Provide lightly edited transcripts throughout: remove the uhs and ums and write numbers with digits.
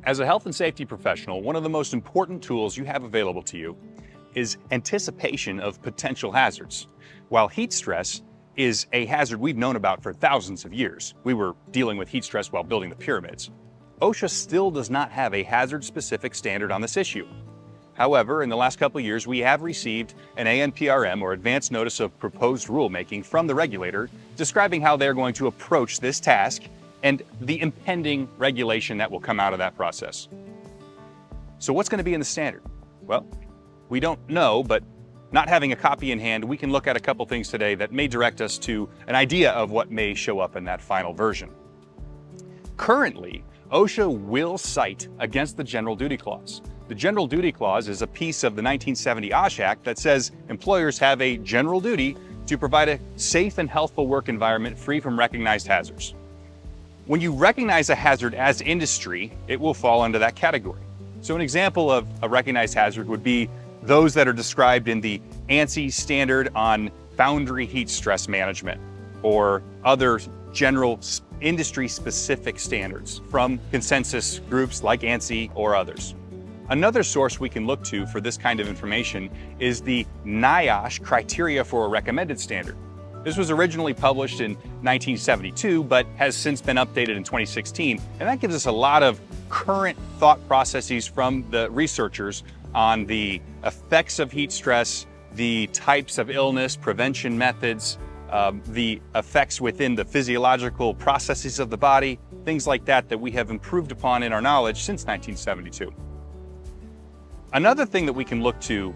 As a health and safety professional, one of the most important tools you have available to you is anticipation of potential hazards. While heat stress is a hazard we've known about for thousands of years, we were dealing with heat stress while building the pyramids, OSHA still does not have a hazard-specific standard on this issue. However, in the last couple of years, we have received an ANPRM, or Advanced Notice of Proposed Rulemaking, from the regulator describing how they're going to approach this task and the impending regulation that will come out of that process. So what's going to be in the standard? Well, we don't know, but not having a copy in hand, we can look at a couple things today that may direct us to an idea of what may show up in that final version. Currently, OSHA will cite against the General Duty Clause. The General Duty Clause is a piece of the 1970 OSHA Act that says employers have a general duty to provide a safe and healthful work environment free from recognized hazards. When you recognize a hazard as industry, it will fall under that category. So an example of a recognized hazard would be those that are described in the ANSI standard on foundry heat stress management, or other general industry-specific standards from consensus groups like ANSI or others. Another source we can look to for this kind of information is the NIOSH criteria for a recommended standard. This was originally published in 1972, but has since been updated in 2016, and that gives us a lot of current thought processes from the researchers on the effects of heat stress, the types of illness, prevention methods, the effects within the physiological processes of the body, things like that that we have improved upon in our knowledge since 1972. Another thing that we can look to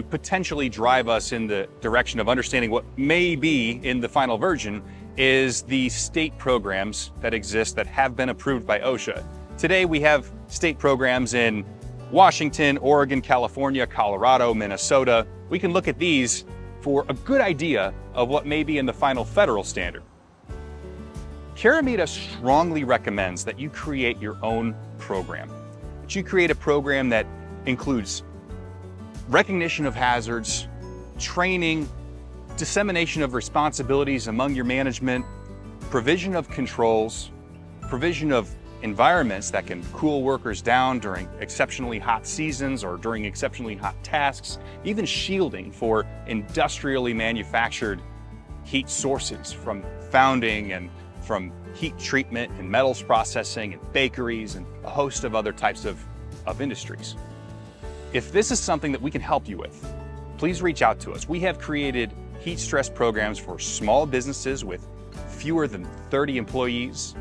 potentially drive us in the direction of understanding what may be in the final version is the state programs that exist that have been approved by OSHA. Today we have state programs in Washington, Oregon, California, Colorado, Minnesota. We can look at these for a good idea of what may be in the final federal standard. KERAMIDA strongly recommends that you create your own program. That you create a program that includes recognition of hazards, training, dissemination of responsibilities among your management, provision of controls, provision of environments that can cool workers down during exceptionally hot seasons or during exceptionally hot tasks, even shielding for industrially manufactured heat sources from founding and from heat treatment and metals processing and bakeries and a host of other types of industries. If this is something that we can help you with, please reach out to us. We have created heat stress programs for small businesses with fewer than 30 employees,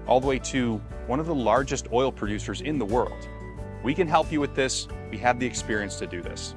all the way to one of the largest oil producers in the world. We can help you with this. We have the experience to do this.